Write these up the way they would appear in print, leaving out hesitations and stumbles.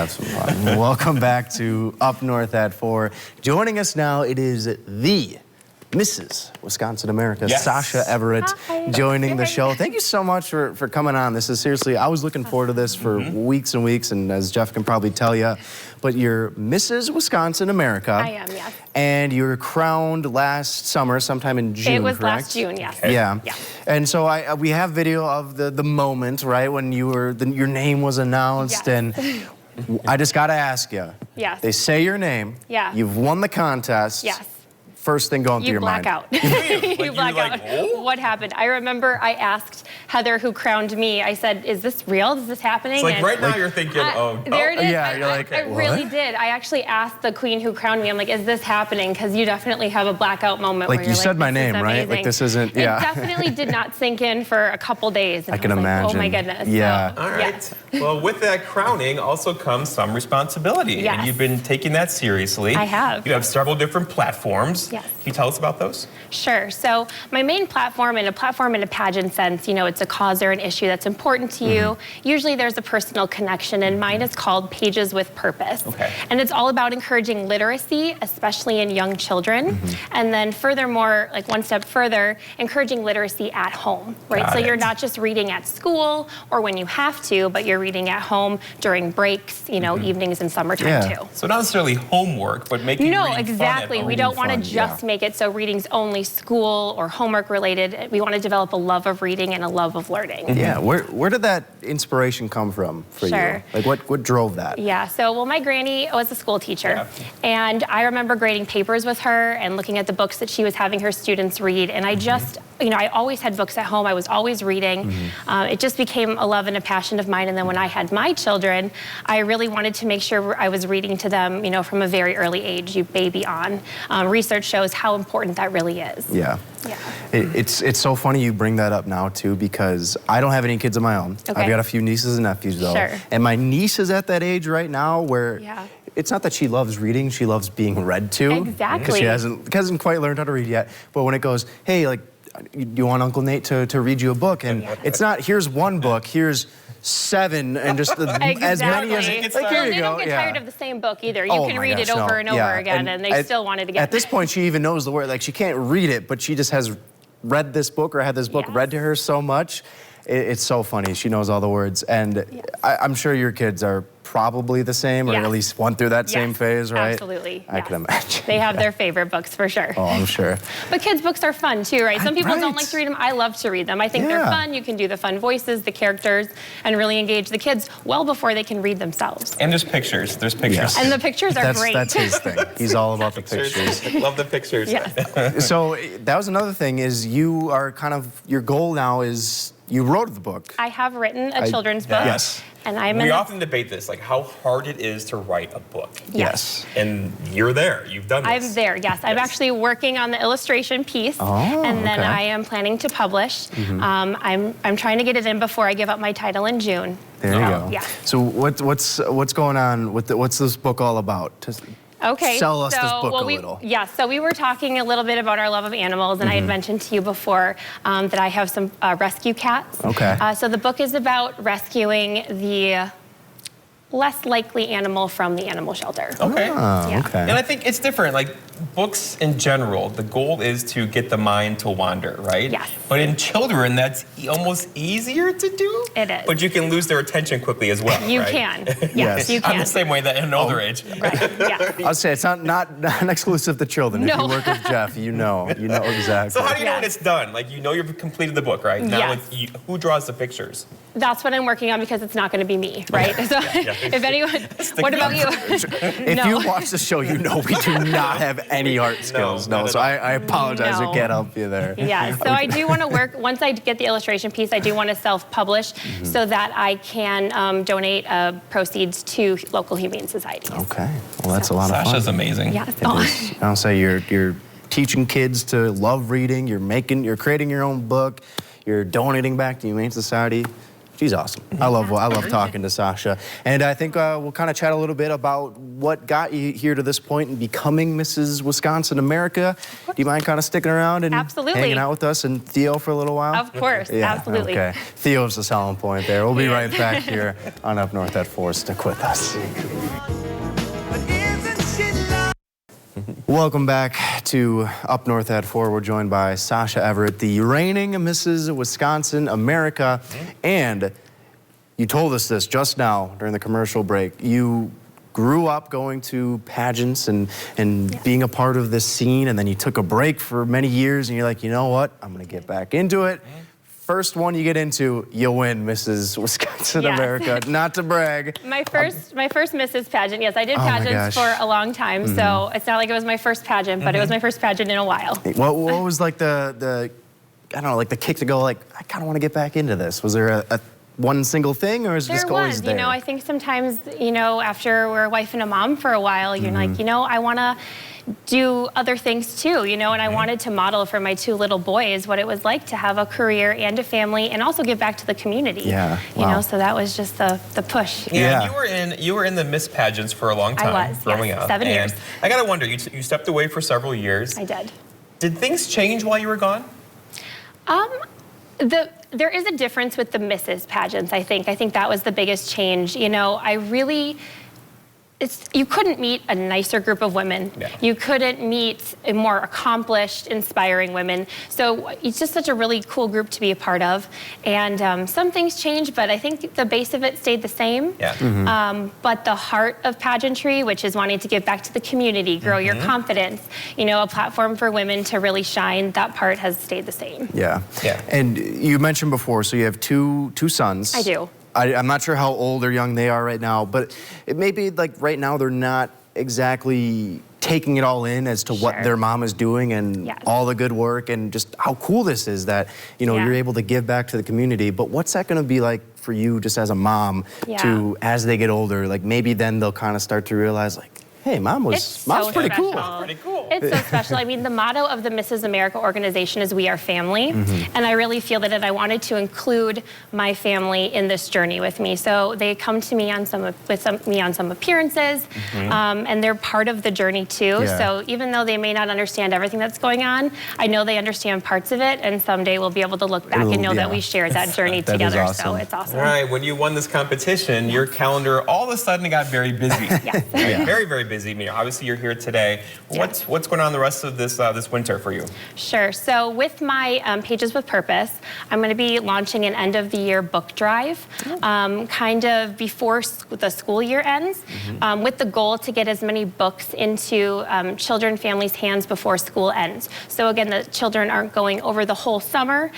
Have some fun. Welcome back to Up North at 4. Joining us now, it is the Mrs. Wisconsin America, yes. Sasha Everett, Hi. joining the show. Thank you so much for coming on. This is seriously, I was looking forward to this for weeks and weeks, and as Jeff can probably tell you, but you're Mrs. Wisconsin America. I am, yes. And you were crowned last summer, sometime in June, It was correct? last June, yes. Okay. Yeah. Yeah. And so we have video of the moment, right, when you were, your name was announced, Yes. and I just got to ask you. Yes. They say your name. Yeah. You've won the contest. Yes. First thing going through your black mind. out. You black out. oh? What happened? I remember I asked Heather, who crowned me, I said, is this real? Is this happening? It's like And right now you're thinking, there it is. Yeah, you're like, I really did. I actually asked the queen who crowned me, I'm like, is this happening? Because you definitely have a blackout moment Like where you you're said my this is name, right? Like amazing. this isn't, yeah. It definitely did not sink in for a couple days. And I can was like, imagine. oh my goodness. Yeah. So, All right. Well, with that crowning also comes some responsibility. Yes. And you've been taking that seriously. I have. You have several different platforms. Yes. Can you tell us about those? Sure. So my main platform, and a platform in a pageant sense, you know, it's a cause or an issue that's important to you. Usually there's a personal connection, and mine is called Pages with Purpose. Okay. And it's all about encouraging literacy, especially in young children. And then furthermore, like one step further, encouraging literacy at home, right? Got So it. you're not just reading at school or when you have to, but you're reading at home during breaks, you know, evenings and summertime Yeah. too. So not necessarily homework, but making No, reading exactly. fun at We home. don't want to Fun, yeah. just make it so reading's only school or homework related. We want to develop a love of reading and a love of learning. Yeah. Where did that inspiration come from for Sure. you? Like what drove that? Yeah, so, well, my granny was a school teacher, Yeah. and I remember grading papers with her and looking at the books that she was having her students read, and I just, you know, I always had books at home. I was always reading. It just became a love and a passion of mine, and then when I had my children, I really wanted to make sure I was reading to them, you know, from a very early age, you baby on. Research shows how important that really is. Yeah. Yeah. It's so funny you bring that up now too, because I don't have any kids of my own. Okay. I've got a few nieces and nephews though. Sure. And my niece is at that age right now where Yeah. it's not that she loves reading, she loves being read to. Exactly. Because she hasn't quite learned how to read yet. But when it goes, hey, like, you want Uncle Nate to read you a book? And it's not, here's one book, here's 7 and just as many as, Exactly. like, here you They go. don't get yeah. tired of the same book either. You Oh can my read gosh, it over no. and over Yeah. again, and they still wanted to get At this there. point, she even knows the word. Like, she can't read it, but she just has read this book or had this book Yes. read to her so much. It's so funny. She knows all the words. And I'm sure your kids are probably the same, or Yes. at least went through that same Yes, phase, right? Absolutely. I can imagine. They have their favorite books for sure. Oh, I'm sure. But kids' books are fun too, right? Some people don't Right. like to read them. I love to read them. I think they're Yeah. fun. You can do the fun voices, the characters, and really engage the kids well before they can read themselves. And there's pictures. There's pictures. Yes. And the pictures are great. That's his thing. He's all about the pictures. Love the pictures. Yes. So that was another thing, is you are kind of, your goal now is, you wrote the book. I have written a children's book. Yes. And I'm We in often debate this, like how hard it is to write a book. Yes. And you're there. You've done this. I'm there, yes. I'm actually working on the illustration piece, Oh, and then okay. I am planning to publish. I'm trying to get it in before I give up my title in June. There you go. Yeah. So what's going on with what's this book all about? Okay. Sell us this book a little. Yeah, so we were talking a little bit about our love of animals, and I had mentioned to you before that I have some rescue cats. Okay. So the book is about rescuing the less likely animal from the animal shelter. Okay. Oh, Yeah. okay. And I think it's different. Like books in general, the goal is to get the mind to wander, right? Yes. But in children, that's almost easier to do. It is. But you can lose their attention quickly as well. You right? can. Yes. Yes, you I'm can. the same way that in an older age. Right. Yeah. I'll say it's not exclusive to children. If No. you work with Jeff, you know exactly. So how do you know when Yes. it's done? Like you know you've completed the book, right? Now Yes. it's who draws the pictures? That's what I'm working on, because it's not going to be me, right? So if anyone, what about you? If No. you watch the show, you know we do not have any art skills. not No, at so all. I apologize. No. We can't help you there. Yeah, so I do want to work, once I get the illustration piece, I do want to self-publish so that I can donate proceeds to local humane societies. Okay. Well, that's a lot of fun. Sasha's amazing. Yes. It Oh. is. I'll say you're teaching kids to love reading. You're creating your own book. You're donating back to Humane Society. She's awesome. I love talking to Sasha. And I think we'll kind of chat a little bit about what got you here to this point and becoming Mrs. Wisconsin America. Do you mind kind of sticking around and hanging out with us and Theo for a little while? Of course, absolutely. Okay. Theo's the selling point there. We'll be right back here on Up North at 4. Stick with us. Welcome back to Up North at 4. We're joined by Sasha Everett, the reigning Mrs. Wisconsin America. And you told us this just now during the commercial break. You grew up going to pageants and being a part of this scene, and then you took a break for many years, and you're like, you know what? I'm going to get back into it. First one you get into, you win Mrs. Wisconsin America. Not to brag. My first Mrs. pageant. Yes, I did pageants for a long time, so it's not like it was my first pageant, but it was my first pageant in a while. What was like the I don't know, like the kick to go like, I kind of want to get back into this? Was there a one single thing, or is it just always there? You know, I think sometimes, you know, after we're a wife and a mom for a while, you're like, you know, I want to do other things too, you know, and I wanted to model for my 2 little boys what it was like to have a career and a family and also give back to the community. Yeah. You know, so that was just the push. Yeah, you were in the Miss pageants for a long time. I was, growing up. 7 years. I gotta wonder, you stepped away for several years. I did. Did things change while you were gone? There is a difference with the Mrs. pageants, I think. I think that was the biggest change. You know, you couldn't meet a nicer group of women. Yeah. You couldn't meet a more accomplished, inspiring women. So it's just such a really cool group to be a part of. And some things changed, but I think the base of it stayed the same. Yeah. But the heart of pageantry, which is wanting to give back to the community, grow your confidence, you know, a platform for women to really shine, that part has stayed the same. Yeah. Yeah. And you mentioned before, so you have two sons. I do. I'm not sure how old or young they are right now, but it may be like right now they're not exactly taking it all in as to what their mom is doing and all the good work and just how cool this is that, you know, you're able to give back to the community. But what's that going to be like for you just as a mom to, as they get older, like maybe then they'll kind of start to realize like, hey, mom's pretty cool. It's so special. I mean, the motto of the Mrs. America organization is "We Are Family," and I really feel that I wanted to include my family in this journey with me. So they come to me on some appearances, and they're part of the journey too. Yeah. So even though they may not understand everything that's going on, I know they understand parts of it, and someday we'll be able to look back and know that we shared that journey together. Awesome. So it's awesome. All right, when you won this competition, your calendar all of a sudden got very busy. Very, very busy. I mean, obviously you're here today. What's going on the rest of this winter for you? Sure. So with my Pages with Purpose, I'm going to be launching an end of the year book drive, kind of before the school year ends, with the goal to get as many books into children, families' hands before school ends. So again, the children aren't going over the whole summer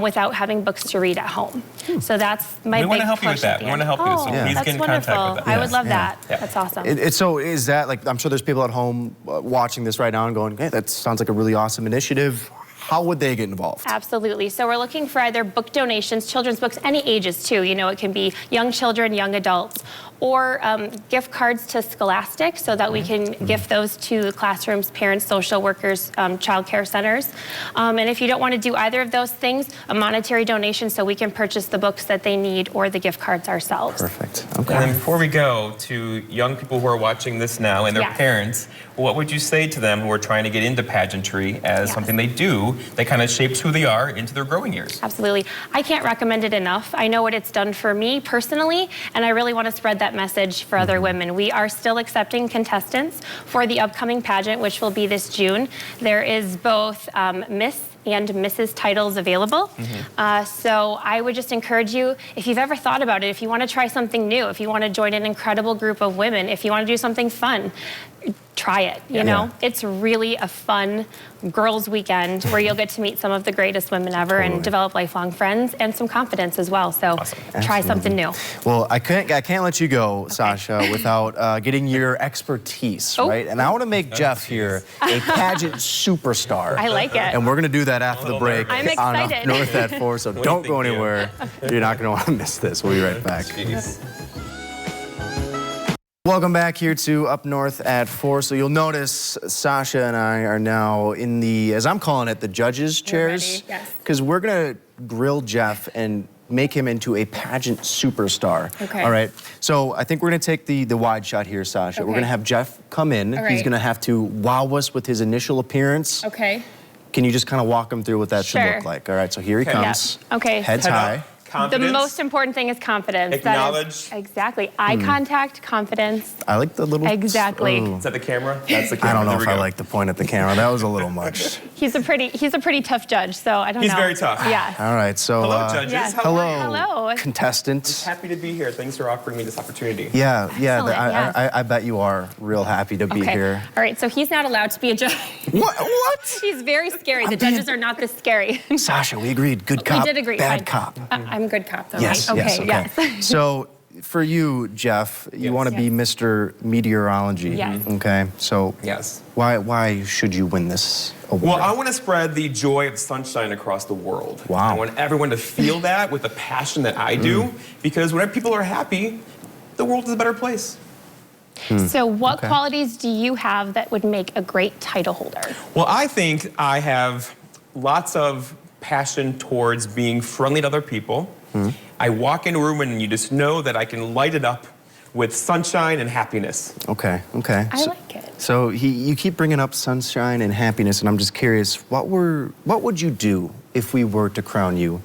without having books to read at home. So that's my big push. We want to help you with that. We want to help you. So please get in contact with us. I would love that. That's awesome. So is that like, I'm sure there's people at home watching this right now and going, hey, that sounds like a really awesome initiative. How would they get involved? Absolutely. So we're looking for either book donations, children's books, any ages too. You know, it can be young children, young adults, or gift cards to Scholastic so that we can gift those to classrooms, parents, social workers, child care centers. And if you don't want to do either of those things, a monetary donation so we can purchase the books that they need or the gift cards ourselves. Perfect. Okay. And then before we go to young people who are watching this now and their parents, what would you say to them who are trying to get into pageantry as something they do that kind of shapes who they are into their growing years? Absolutely. I can't recommend it enough. I know what it's done for me personally, and I really want to spread that message for other women. We are still accepting contestants for the upcoming pageant, which will be this June. There is both Miss and Mrs. titles available. So I would just encourage you, if you've ever thought about it, if you want to try something new, if you want to join an incredible group of women, if you want to do something fun, try it, you know? It's really a fun girls' weekend where you'll get to meet some of the greatest women ever and develop lifelong friends and some confidence as well. So try something new. Well, I can't let you go, Sasha, without getting your expertise, right? And I want to make Jeff here a pageant superstar. I like it. And we're going to do that after the break. I'm excited. On North at 4, so don't go anywhere. You're not going to want to miss this. We'll be right back. Welcome back here to Up North at 4. So you'll notice Sasha and I are now in the, as I'm calling it, the judges' chairs. Because we're going to grill Jeff and make him into a pageant superstar. Okay. All right. So I think we're going to take the wide shot here, Sasha. We're Okay. going to have Jeff come in. All right. He's going to have to wow us with his initial appearance. Okay. Can you just kind of walk him through what that should Sure. look like? All right. So here he Okay. comes. Yeah. Okay. Heads Head high. up, confidence. The most important thing is confidence. Acknowledge. That is, exactly. Eye contact, confidence. I like the little. Exactly. Oh. Is that the camera? That's the camera. I don't know There if we I go. like to point at the camera. That was a little much. He's a pretty tough judge, so I don't know. He's very tough. Yeah. All right. So. Hello, judges. Yes. How are you? Hello. Contestant. Happy to be here. Thanks for offering me this opportunity. Yeah. Excellent, yes. I bet you are real happy to be Okay. here. All right, so he's not allowed to be a judge. What? He's very scary. The being- judges are not this scary. Sasha, we agreed. Good cop. We did agree. Bad Fine. cop. I'm good cop, though, Yes, right? yes, Okay, okay. So for you, Jeff, you Yes. want to be Yes. Mr. Meteorology. Yes. Okay. So Yes. why should you win this award? Well, I want to spread the joy of sunshine across the world. Wow. I want everyone to feel that with the passion that I do, because whenever people are happy, the world is a better place. So what Okay. qualities do you have that would make a great title holder? Well, I think I have lots of passion towards being friendly to other people. I walk in a room and you just know that I can light it up with sunshine and happiness. Okay. Okay. I like it. So you keep bringing up sunshine and happiness, and I'm just curious, what would you do if we were to crown you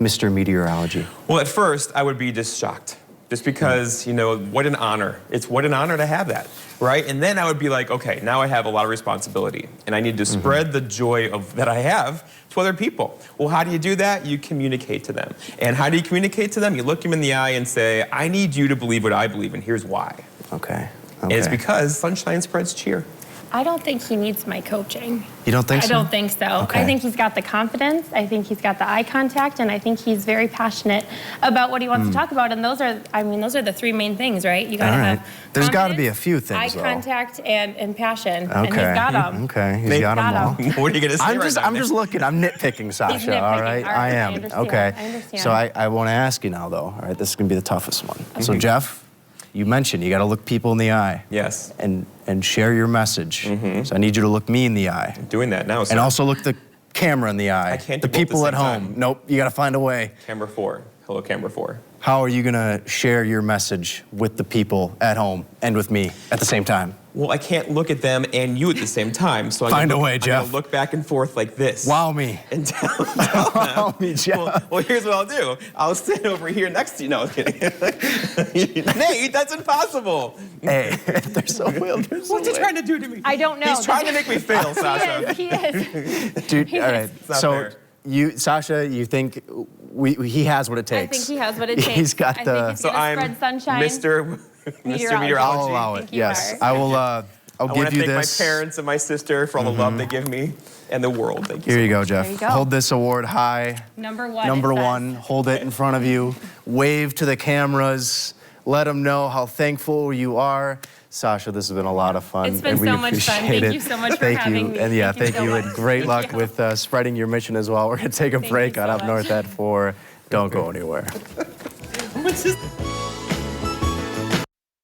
Mr. Meteorology? Well, at first, I would be just shocked. Just because, you know, what an honor. It's what an honor to have that, right? And then I would be like, okay, now I have a lot of responsibility, and I need to spread the joy that I have to other people. Well, how do you do that? You communicate to them. And how do you communicate to them? You look them in the eye and say, I need you to believe what I believe, and here's why. Okay. And it's because sunshine spreads cheer. I don't think he needs my coaching. You don't think I so? don't think so. Okay. I think he's got the confidence. I think he's got the eye contact, and I think he's very passionate about what he wants to talk about. And those are the three main things, right? You gotta All right. have. There's gotta confidence, be a few things, Eye though. contact and passion, Okay. and he's got them. Okay. He's They've got them got all. 'em. What are you going to say right now? I'm just looking. I'm nitpicking, Sasha. All nitpicking. right. All right, I I am. understand. Okay. I understand. So I want to ask you now, though. All right. This is going to be the toughest one. So Jeff, you mentioned you got to look people in the eye. Yes. And share your message. So I need you to look me in the eye, Doing that now, sir. and also look the camera in the eye. I can't The do both at the people at same home. time. Nope. You got to find a way. Camera 4. Hello, camera 4. How are you going to share your message with the people at home and with me at the same time? Well, I can't look at them and you at the same time, so Find a way, I'm Jeff. gonna look back and forth like this. Wow me. And tell Wow me, Jeff. well, here's what I'll do. I'll sit over here next to you. No, I was kidding. Nate, that's impossible. Hey, they're so weird. They're so What's he weird. trying to do to me? I don't know. He's trying to make me fail, Sasha. He is. Dude, all right. not So fair. Sasha, you think he has what it I takes? think he has what it takes. He's got I the. think he's So gonna I'm spread sunshine. Mr. I'll Meteorology. allow I it. think you Yes, are. I will. I'll I want give to you thank this. my parents and my sister for all the love they give me and the world. Thank you. Here you go, Jeff. There you go. Hold this award high. Number one. Number it says. one. Hold it in front of you. Wave to the cameras. Let them know how thankful you are. Sasha, this has been a lot of fun. It's been and we so much fun. appreciate Thank it. you so much for Thank having you. me. And yeah, Thank thank you you. so And much. great Thank luck you. with spreading your mission as well. We're going to take a Thank break you on so Up North much. at 4. Don't go anywhere. What's this?